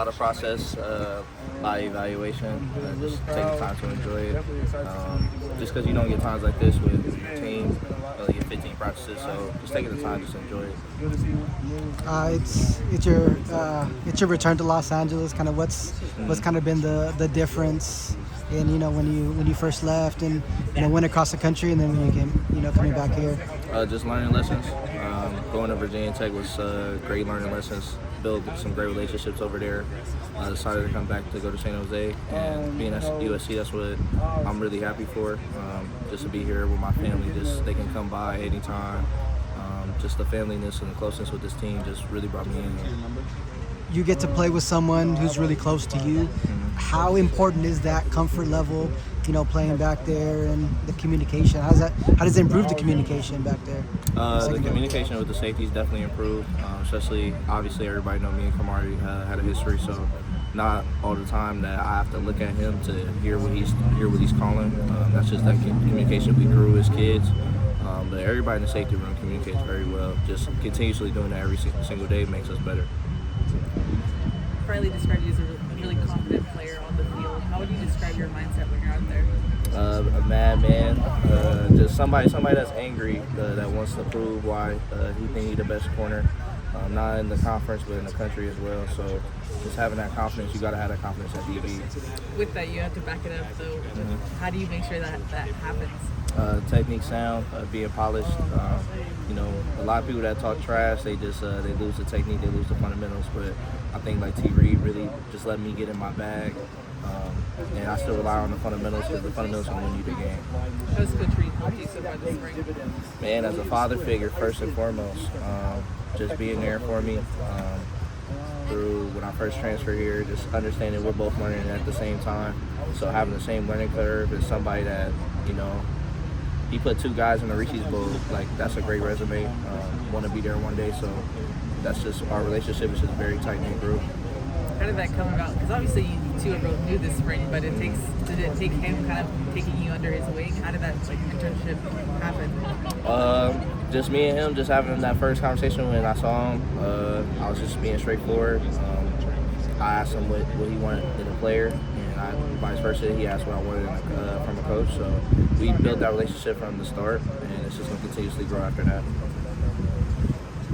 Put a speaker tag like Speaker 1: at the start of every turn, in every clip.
Speaker 1: lot of process, by evaluation. Just take the time to enjoy it. Just because you don't get times like this with your team, you only get 15 practices, so just taking the time, just enjoy it.
Speaker 2: It's your return to Los Angeles. Kind of what's kind of been the difference in when you first left and went across the country, and then when you came coming back here.
Speaker 1: Just learning lessons. Going to Virginia Tech was great learning lessons. Built some great relationships over there. Decided to come back to go to San Jose, and being at USC, that's what I'm really happy for. Just to be here with my family, just they can come by anytime. Just the familyness and the closeness with this team just really brought me in here.
Speaker 2: You get to play with someone who's really close to you. How important is that comfort level, playing back there, and the communication? How does it improve the communication back there?
Speaker 1: The communication with the safeties definitely improved, especially, obviously, everybody know me and Kamari had a history, so not all the time that I have to look at him to hear what he's calling. That's just that communication we grew as kids. But everybody in the safety room communicates very well. Just continuously doing that every single day makes us better.
Speaker 3: Riley described you as a really confident player on the field. How would you describe your mindset when you're out there?
Speaker 1: A madman, just somebody that's angry, that wants to prove why he thinks he's the best corner, not in the conference but in the country as well. So just having that confidence, you got to have that confidence at DB.
Speaker 3: With that, you have to back it up. So how do you make sure that happens?
Speaker 1: Technique sound, being polished. A lot of people that talk trash, they just they lose the technique, they lose the fundamentals. But I think like T. Reed really just let me get in my bag, and I still rely on the fundamentals because the fundamentals can win you the game.
Speaker 3: How's Coach Reed helped you so far this spring?
Speaker 1: Man, as a father figure, first and foremost, just being there for me through when I first transferred here, just understanding we're both learning at the same time. So having the same learning curve is somebody that, he put 2 guys in the Reese's Bowl. Like, that's a great resume. Want to be there one day, so that's just our relationship is just a very tight-knit group.
Speaker 3: How did that come about? Because obviously you two are both new this spring, but did it take him kind of taking you under his wing? How did that internship happen?
Speaker 1: Just me and him, just having that first conversation when I saw him. I was just being straightforward. I asked him what he wanted in a player, and vice versa, he asked what I wanted from a coach. So we built that relationship from the start, and it's just going to continuously grow after that.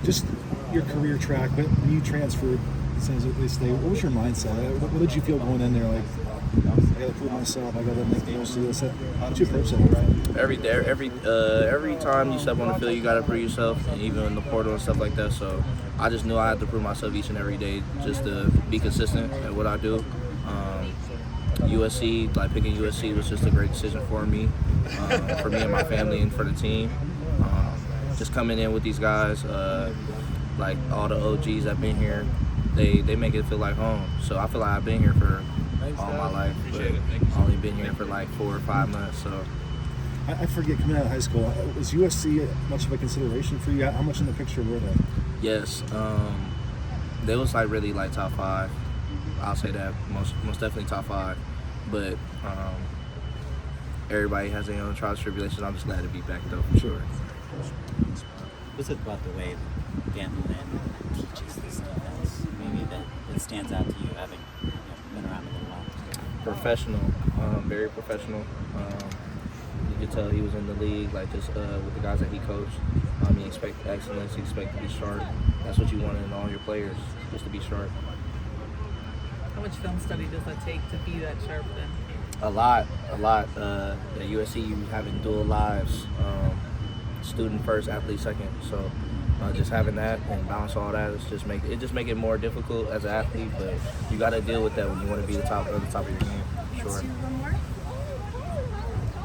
Speaker 4: Just your career track, when you transferred to San Jose State, what was your mindset? What did you feel going in there? Like, I got to prove myself, I got to make the most of this. How did you approach that, right?
Speaker 1: Every time you step on the field, you got to prove yourself, and even in the portal and stuff like that. So I just knew I had to prove myself each and every day just to be consistent at what I do. USC, like picking USC was just a great decision for me and my family and for the team. Just coming in with these guys, like all the OGs that been here, they make it feel like home. So I feel like I've been here for all my life, but I've only been here for like 4 or 5 months. So
Speaker 4: I forget, coming out of high school, was USC much of a consideration for you? How much in the picture were they?
Speaker 1: Yes, they was like really like top 5. I'll say that most definitely top 5. But everybody has their own trials and tribulations. I'm just glad to be back though, for sure.
Speaker 5: What's it about the way Dan Lynn teaches this defense? Maybe that stands out to you, having been around it a little while.
Speaker 1: Professional, very professional. You could tell he was in the league, like just with the guys that he coached. He expect excellence, he expect to be sharp. That's what you want in all your players, just to be sharp.
Speaker 3: How much film study does that take to be that sharp then?
Speaker 1: A lot. At USC, you having dual lives, student first, athlete second. So just having that and balance all that is just make it more difficult as an athlete. But you got to deal with that when you want to be at the top of your game. Sure.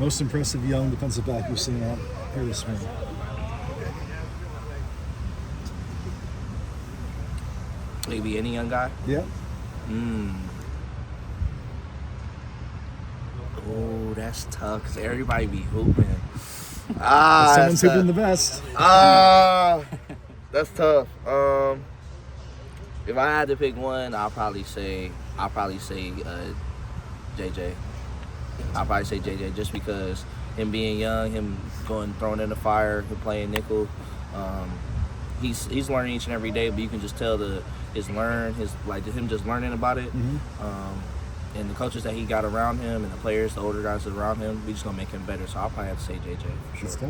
Speaker 4: Most impressive young defensive back you've seen out here this spring?
Speaker 1: Maybe any young guy?
Speaker 4: Yeah.
Speaker 1: Oh, that's tough because everybody be hooping.
Speaker 4: Someone's hooping the best.
Speaker 1: That's tough. If I had to pick one, I'll probably say JJ. I'll probably say JJ just because him being young, him throwing in the fire, him playing nickel. he's learning each and every day, but you can just tell him just learning about it. And the coaches that he got around him and the players, the older guys around him, we just gonna make him better. So I'll probably have to say JJ for sure.
Speaker 4: Let's go.